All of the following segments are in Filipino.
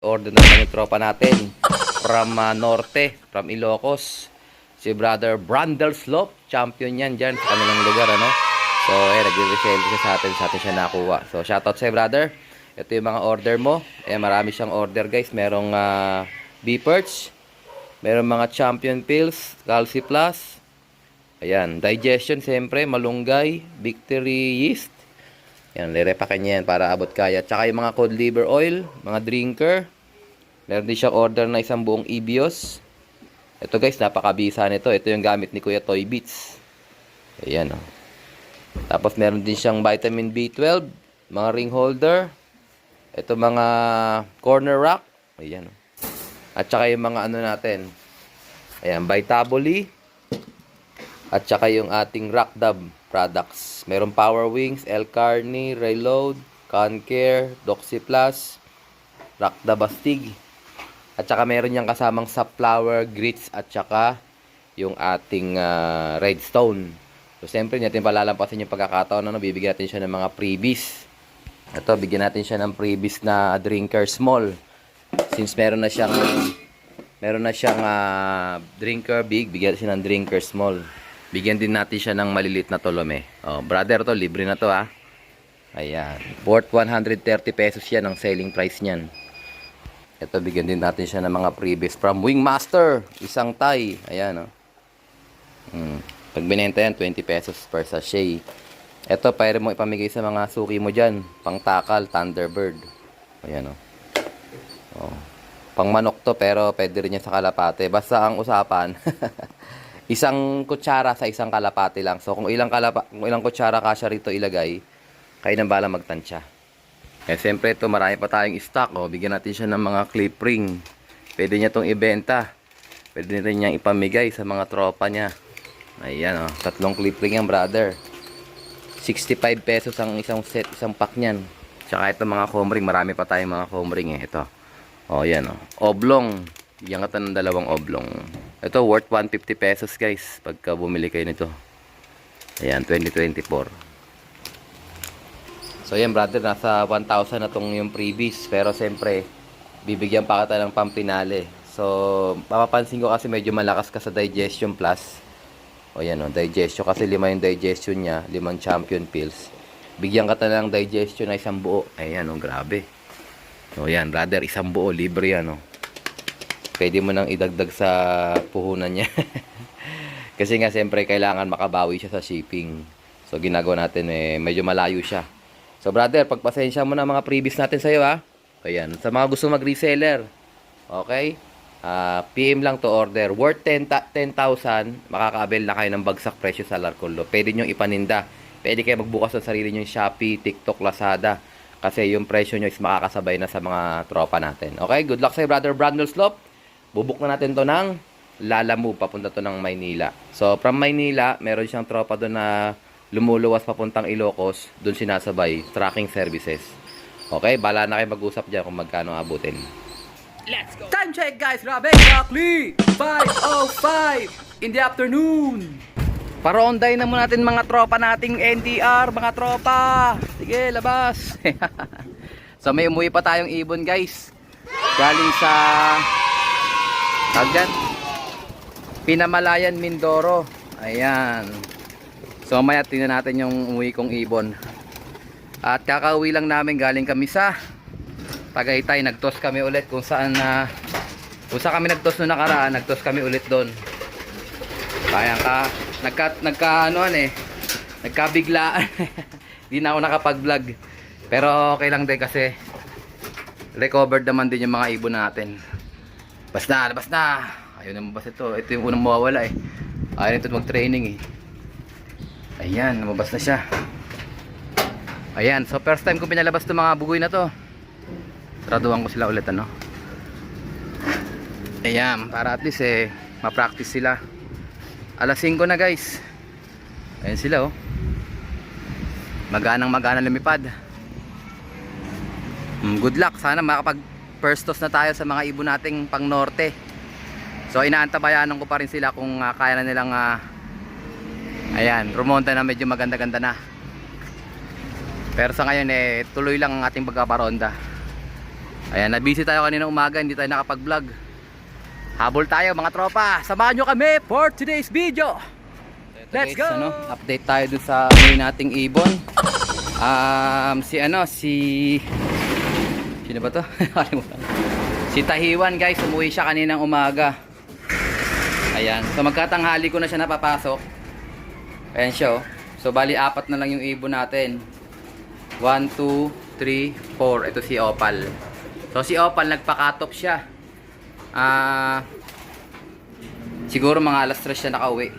Order na naman yung tropa natin from Norte, from Ilocos. Si Brother Brandel Slope, champion yan dyan sa kanilang lugar, ano. So, nagre-resell siya sa atin siya nakuha. So, shoutout sa'yo, brother. Ito yung mga order mo. Marami siyang order, guys. Merong B-Perch, merong mga champion pills, Calci Plus. Ayan, digestion, siyempre, malunggay, victory yeast. Yan, lirepakan niya yan para abot kaya. Tsaka yung mga cod liver oil, mga drinker. Meron din siyang order na isang buong Ebios. Ito guys, napakabisa nito. Ito yung gamit ni Kuya Toy Beats. Ayan, oh. Tapos meron din siyang vitamin B12, mga ring holder. Ito mga corner rack. Ayan, oh. At saka yung mga ano natin. Ayan, Vitaboli. At saka yung ating Rock Dub products. Meron Power Wings, El Carni, Reload, Concare, Doxy Plus, Rock Dub Astig. At saka meron niyang kasamang Sunflower, Grits, at saka yung ating Redstone. So, siyempre, natin palalampasin yung pagkakataon. Ano, bibigyan natin siya ng mga freebies. Ito, bigyan natin siya ng freebies na drinker small. Since meron na siyang drinker big, bigyan siya ng drinker small. Bigyan din natin siya ng malilit na tolome. Oh, brother, to libre na to, ha. Ayan. Worth 130 pesos yan ang selling price niyan. Ito, bigyan din natin siya ng mga freebies from Wingmaster. Isang Thai. Ayan, oh. Pag binenta yan, 20 pesos per sachet. Ito, pwede mo ipamigay sa mga suki mo dyan. Pangtakal, Thunderbird. Ayan, oh. Oh. Pang manok to, pero pwede rin yan sa kalapate. Basta ang usapan, isang kutsara sa isang kalapate lang. So, kung ilang kutsara kasya rito ilagay, kayo nang bala magtansya. Kaya siyempre ito, marami pa tayong stock. Oh. Bigyan natin siya ng mga clip ring. Pwede niya itong ibenta. Pwede rin niya ipamigay sa mga tropa niya. Ayan, oh. 3 clip ring yan, brother. 65 pesos ang isang set, isang pack niyan. Tsaka ito mga comb ring. Marami pa tayong mga comb ring, eh. Ito. Oh, yan, oh. Oblong. Bigyan ka ng 2 oblong. Ito, worth 150 pesos, guys. Pagka bumili kayo nito. Ayan, 2024. So, yan, brother. Nasa 1,000 na tong yung freebies. Pero, siyempre, bibigyan pa kita ng pampinali. So, mapapansin ko kasi medyo malakas ka sa Digestion Plus. O, yan, oh. Digestion. Kasi 5 yung digestion niya. 5 champion pills. Bigyan ka ng digestion na isang buo. Ayan, oh. Grabe. O, yan, brother. Isang buo. Libre yan, oh. Pwede mo nang idagdag sa puhunan niya. Kasi nga siyempre kailangan makabawi siya sa shipping. So ginagawa natin medyo malayo siya. So brother, pagpasensya mo na mga previous natin sa iyo, ha. Ayan, sa mga gusto mag-reseller. Okay? PM lang to order. Worth 10,000, makaka-avail na kayo ng bagsak presyo sa Larcollo. Pwede nyo ipaninda. Pwede kayo magbukas ng sarili nyo Shopee, TikTok, Lazada. Kasi yung presyo nyo is makakasabay na sa mga tropa natin. Okay? Good luck sa brother Brandel Slope. Bubuk na natin to ng Lalamove, papunta to ng Maynila. So, from Maynila, meron siyang tropa doon na lumuluwas papuntang Ilocos. Doon sinasabay, tracking services. Okay, bala na kayo mag-usap dyan kung magkano abutin. Let's go! Time check, guys! Grabe! Exactly! 5:05 in the afternoon! Paronday na muna natin mga tropa nating NTR, mga tropa! Sige, labas! So, may umuwi pa tayong ibon, guys. Galing sa Tagdan Pinamalayan, Mindoro. Ayan. So maya tingnan natin yung umuwi kong ibon. At kakauwi lang namin, galing kami sa Tagaytay. Nagtos kami ulit kung saan kami nagtos noong nakaraan. Nagtos kami ulit doon. Kaya nagkabiglaan. Hindi na ako nakapag-vlog. Pero okay lang din kasi recovered naman din yung mga ibon natin. Labas na. Ayaw na mabas ito. Ito yung unang mawawala, eh. Ayaw nito mag-training, eh. Ayan, lumabas na siya. Ayan, so first time ko pinalabas itong mga bugoy na to. Saraduhan ko sila ulit, ano. Ayan, para at least ma-practice sila. Alas 5 na, guys. Ayan sila, oh. Maganang lumipad. Good luck, sana makapag first toss na tayo sa mga ibon nating pang norte. So inaantabayanan ko pa rin sila kung kaya na nilang ayan, rumonta na medyo maganda-ganda na. Pero sa ngayon tuloy lang ang ating pagpaparonda. Ayan, na-busy tayo kanina umaga, hindi tayo nakapag-vlog. Habol tayo mga tropa. Samahan nyo kami for today's video. Let's go! Update tayo dun sa may nating ibon. Sino ba to? Si Tahiwan guys, umuwi siya kaninang umaga. Ayan, so magkatanghali ko na siya napapasok. Ayan siya oh. So bali 4 na lang yung ibon natin. 1, 2, 3, 4. Ito si Opal. So si Opal nagpa-cut-off siya. Siguro mga alas 3 siya nakauwi.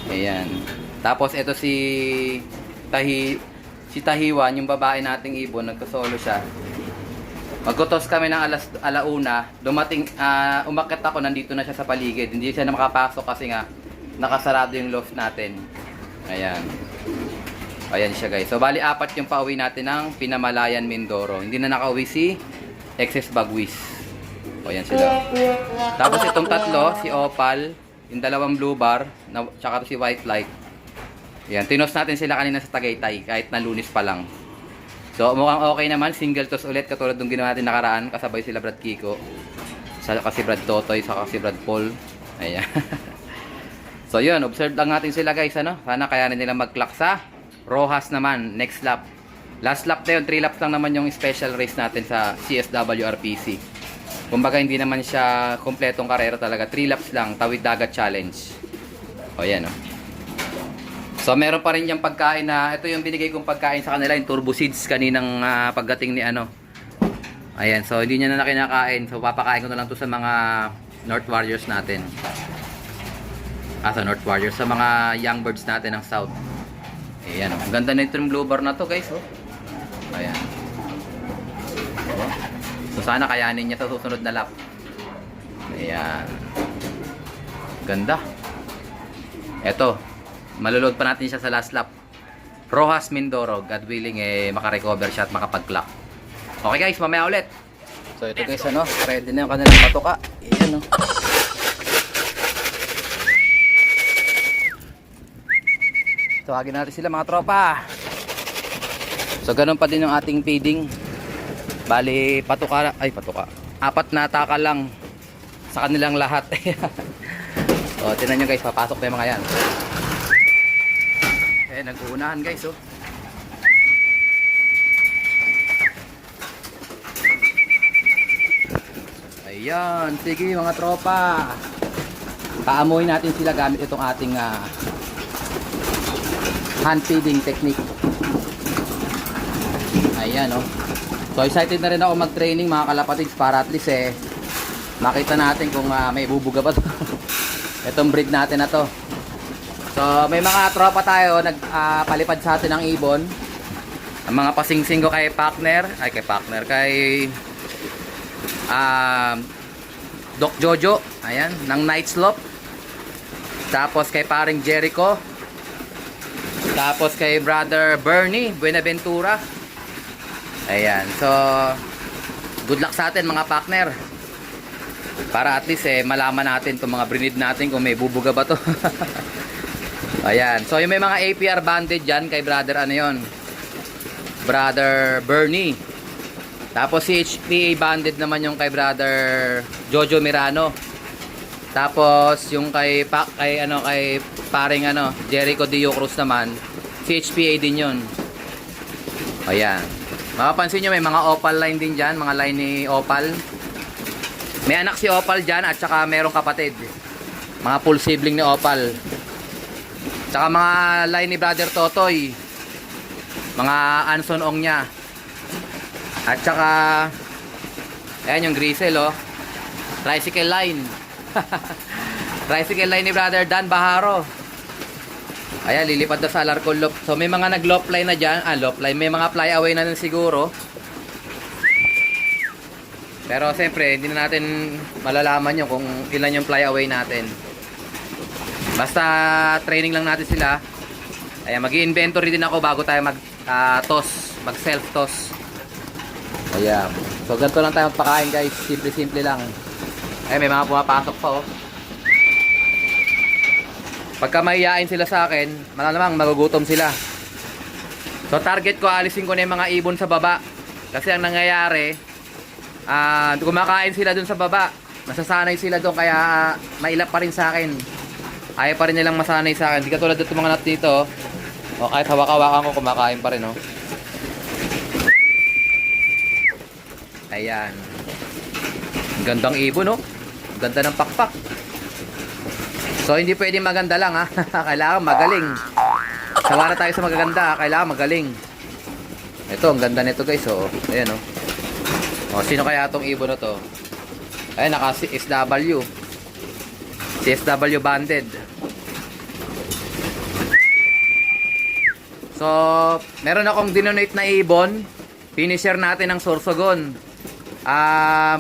Ayan. Tapos ito si Tahiwan, yung babae nating ibon, nagkasolo siya. Magkutos kami ng alauna. Dumating, umakyat ako, nandito na siya sa paligid. Hindi siya na makapasok kasi nga nakasarado yung loft natin. Ayan. Ayan siya guys. So bali 4 yung pauwi natin ng Pinamalayan, Mindoro. Hindi na nakauwi si Excess Bagwis. O ayan sila. Tapos itong tatlo, si Opal, yung dalawang blue bar, tsaka si White Light. Ayan, tinos natin sila kanina sa Tagaytay kahit na Lunes pa lang. So mukhang okay naman, single toss ulit katulad ng ginawa natin nakaraan. Kasabay sila Brad Kiko, saka si Brad Totoy, saka si Brad Paul. Ayan. So yun, observe lang natin sila guys, ano? Sana kayanin nila mag-clock sa Rojas naman, next lap. Last lap na yun, 3 laps lang naman yung special race natin sa CSW RPC. Kumbaga hindi naman siya kompletong karera talaga, 3 laps lang, Tawid Dagat Challenge. O yan o. So meron pa rin yung pagkain na, ito yung binigay kong pagkain sa kanila, yung turbo seeds kaninang pagdating ni ano. Ayan, so hindi niya na kinakain, so papakain ko na lang to sa mga North Warriors natin. Sa North Warriors, sa mga young birds natin ng South. Ayan, ang ganda na itong blue bar na to guys, oh. Ayan. So sana kayanin niya sa susunod na lap. Ayan. Ganda. Eto, malulod pa natin siya sa last lap. Rojas, Mindoro, God willing makarecover siya at makapag-clock. Okay guys, mamaya ulit. So ito guys, ano, ready na yung kanilang patuka. Ayan, oh. Tawagin natin sila mga tropa. So ganun pa din yung ating feeding. Bali patuka. 4 na taka lang sa kanilang lahat. So tingnan nyo guys, papasok na yung mga yan. Nag-uunahan guys oh. Ayan, sige mga tropa. Paamuhin natin sila gamit itong ating hand feeding technique. Ayan oh. So excited na rin ako mag-training mga kalapatids para at least makita natin kung may bubuga ba to. Itong breed natin na to. So may mga tropa tayo nagpalipad sa atin ng ibon. Ang mga pasingsing ko kay Doc Jojo, ayan, ng Night Slope. Tapos kay paring Jericho. Tapos kay brother Bernie Buenaventura. Ayan, so good luck sa atin mga partner. Para at least malaman natin itong mga breed natin kung may bubuga ba to. Ayan, so yung may mga APR banded dyan kay brother brother Bernie. Tapos si HPA banded naman yung kay brother Jojo Mirano. Tapos yung kay paring Jericho Dio Cruz naman, si HPA din yun. Ayan. Mapapansin nyo may mga Opal line din dyan, mga line ni Opal. May anak si Opal dyan at saka merong kapatid. Mga full sibling ni Opal. Tsaka mga line ni brother Totoy. Mga Anson Ong niya. At saka ayan yung Grisel oh. Tricycle line. Tricycle line ni brother Dan Baharo. Ayan, lilipad na sa Alarcon Loop. So may mga nag-loop line na dyan. Loop line. May mga fly away na din siguro. Pero siyempre hindi na natin malalaman yun kung ilan yung fly away natin. Basta training lang natin sila. Ayan, mag-inventory din ako bago tayo mag-toss, mag-self-toss. Ayan. So ganito lang tayo magpakain guys. Simple-simple lang. Ayan, may mga pumapasok pa oh. Pagka mahihain sila sa akin, malamang magugutom sila. So target ko, alisin ko na yung mga ibon sa baba. Kasi ang nangyayari, Kumakain sila dun sa baba. Nasasanay sila dun, kaya mailap pa rin sa akin. Ayaw pa rin nilang masanay sa akin. Hindi katulad dito mga nut dito. O kahit hawak-hawakan ko, kumakain pa rin, oh. Ayan. Ang gandang ibon, no? Ang ganda ng pakpak. So, hindi pwedeng maganda lang, ha? Kailangan magaling. Sawa na tayo sa magaganda, ha? Kailangan magaling. Ito, ang ganda nito, guys, oh. Ayan, oh. O, sino kaya itong ibon na to? Ayan, naka-CSW. CSW banded. So, meron akong dinonate na ibon. Finisher natin ng Sorsogon.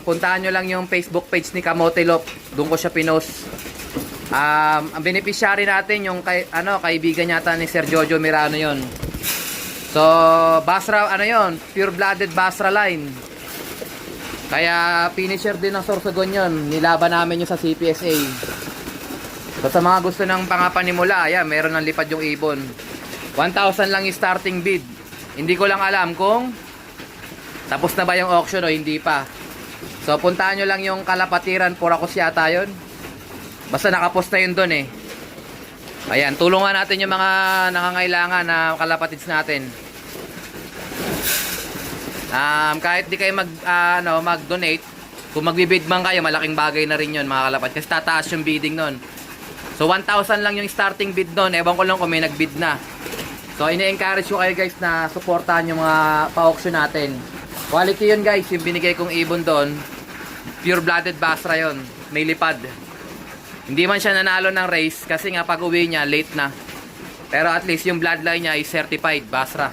Puntahan nyo lang yung Facebook page ni Kamote Lop. Doon ko siya pinost. Ang beneficiary natin yung kaibigan yata ni Sir Jojo Mirano yon. So, Basra, yon, pure-blooded Basra line. Kaya finisher din ng Sorsogon yon. Nilaban namin yung sa CPSA. So, sa mga gusto ng pangapanimula, ayan, meron ng lipad yung ibon. 1,000 lang yung starting bid. Hindi ko lang alam kung tapos na ba yung auction o hindi pa. So, puntahan nyo lang yung Kalapatiran, Puracos yata yun. Basta nakapost na yun dun, eh. Ayan, tulungan natin yung mga nangangailangan na kalapatids natin. Kahit di kayo mag-donate, kung magbibid man kayo, malaking bagay na rin yun, mga kalapatids. Kasi tataas yung bidding nun. So, 1,000 lang yung starting bid nun. Ewan ko lang kung may nagbid na. So, ini-encourage ko kayo, guys, na supportahan yung mga pa-auction natin. Quality yun, guys. Yung binigay kong ibon doon, pure-blooded Basra yun. May lipad. Hindi man siya nanalo ng race kasi nga pag-uwi niya, late na. Pero at least yung bloodline niya is certified Basra.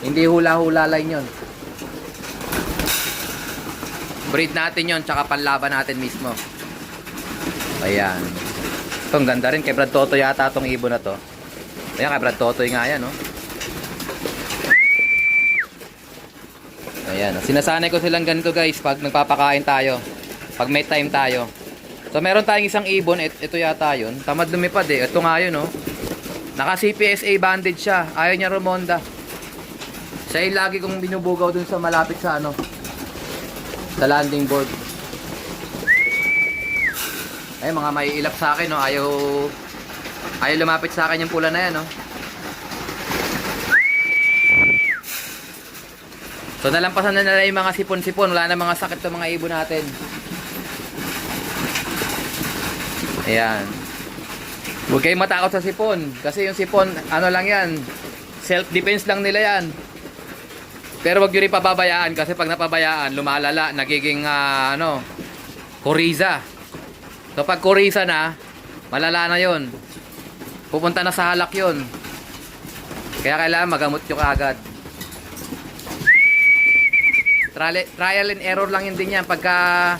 Hindi hula-hula line yun. Breed natin yun, tsaka panlaban natin mismo. Ayan. Ito, ang ganda rin. Kay Brad Toto yata itong ibon na to. Ayan, kay Brad Totoy nga yan, no? Ayan, sinasanay ko silang ganito, guys, pag nagpapakain tayo. Pag may time tayo. So, meron tayong isang ibon. Ito yata yun. Tamad lumipad, eh. Ito nga yun, no? Naka-CPSA banded siya. Ayaw niya rumonda. Siya yung lagi kong binubugaw dun sa malapit sa, sa landing board. Ay, mga maiilap sa akin, no? Ayaw lumapit sa akin yung pula na yan, no? So, nalampasan na nila yung mga sipon-sipon. Wala na mga sakit sa mga ibon natin. Ayan. Huwag kayong matakot sa sipon. Kasi yung sipon, lang yan. Self-defense lang nila yan. Pero wag nyo rin pababayaan. Kasi pag napabayaan, lumalala. Nagiging, kuriza. So, pag kuriza na, malala na yon. Pupunta na sa halak yon. Kaya kailangan magamot nyo kaagad. Trial and error lang yun din yan. Pagka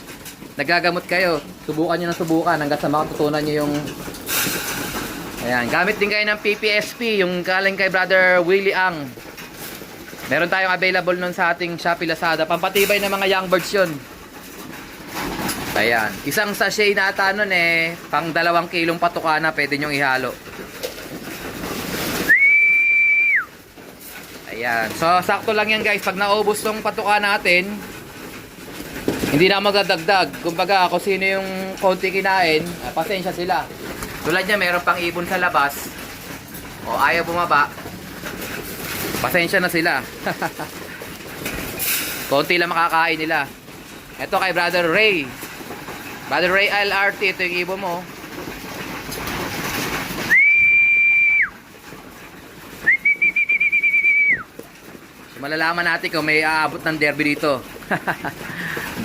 nagagamot kayo, subukan nyo na subukan hanggang sa makatutunan nyo yung... Ayan, gamit din kayo ng PPSP, yung galing kay Brother Willie Ang. Meron tayong available nun sa ating Shopee Lazada. Pampatibay ng mga young birds yun. Ayan, isang sachet na ata nun, pang 2 kilong patuka na pwede nyong ihalo. Ayan. So, sakto lang yan, guys. Pag naubos tong patuka natin, hindi na magdadagdag. Kumbaga, kung sino yung konti kinain, pasensya sila. Tulad niya, meron pang ibon sa labas. O, ayaw bumaba. Pasensya na sila. Konti lang makakain nila. Ito kay Brother Ray. Brother Ray LRT, ito yung ibon mo. Malalaman natin kung may aabot ng derby dito.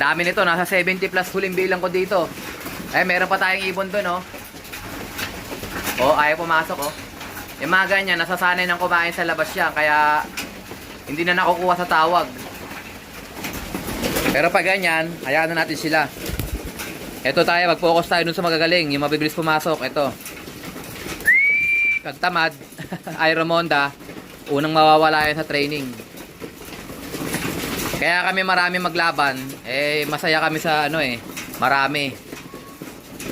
Dami nito, nasa 70 plus huling bilang ko dito. Meron pa tayong ibon doon, ayaw pumasok, Yung mga ganyan, nasasanay ng kumain sa labas siya, kaya hindi na nakukuha sa tawag. Pero pag ganyan, hayaan na natin sila. Ito tayo, mag-focus tayo dun sa magagaling, yung mabibilis pumasok, ito. Pag tamad, ay Ramonda, unang mawawala yan sa training. Kaya kami marami maglaban, masaya kami sa marami.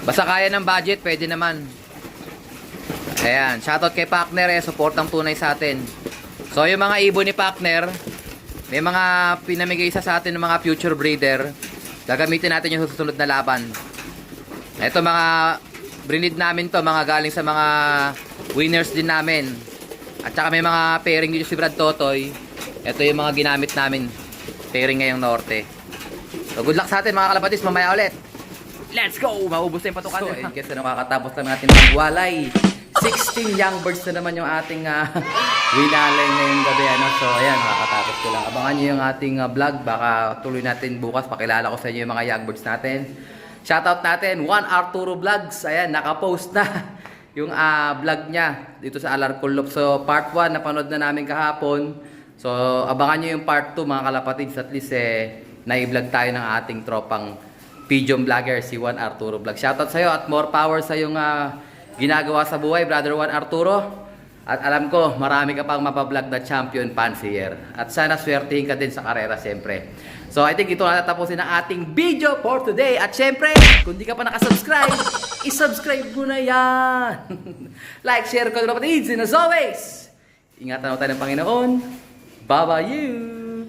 Basta kaya ng budget, pwede naman. Ayan, shoutout kay Partner, support ang tunay sa atin. So yung mga ibon ni Partner, May mga pinamigay sa atin ng mga future breeder. Gagamitin natin yung susunod na laban. Ito mga breed namin to, mga galing sa mga winners din namin. At saka may mga pairing dito si Brad Totoy. Ito yung mga ginamit namin. Pairing ngayong norte. So good luck sa atin mga kalabatis, mamaya ulit. Let's go! Maubos na yung patukan. So, ayun guys, nakakatapos na natin magwalay. 16 young birds na naman yung ating winalay ngayong gabi. So ayan, nakakatapos ko lang. Abangan nyo yung ating vlog. Baka tuloy natin bukas. Pakilala ko sa inyo yung mga young birds natin. Shoutout natin, Juan Arturo Vlogs. Ayan, nakapost na yung vlog niya dito sa Alarcolop. So part 1, napanood na namin kahapon. So abangan nyo yung part 2 mga kalapatids. At least na-vlog tayo ng ating tropang pigeon vlogger, si Juan Arturo Vlog. Shoutout sa'yo at more power sa yung ginagawa sa buhay, Brother Juan Arturo. At alam ko, marami ka pang mapablog na champion fancier. At sana swertihin ka din sa karera, siyempre. So, I think ito na tatapusin ang ating video for today. At siyempre, kung di ka pa nakasubscribe, isubscribe mo na yan. Like, share, comment, kapatids. And as always, ingatan tayo ng Panginoon. Bye-bye you.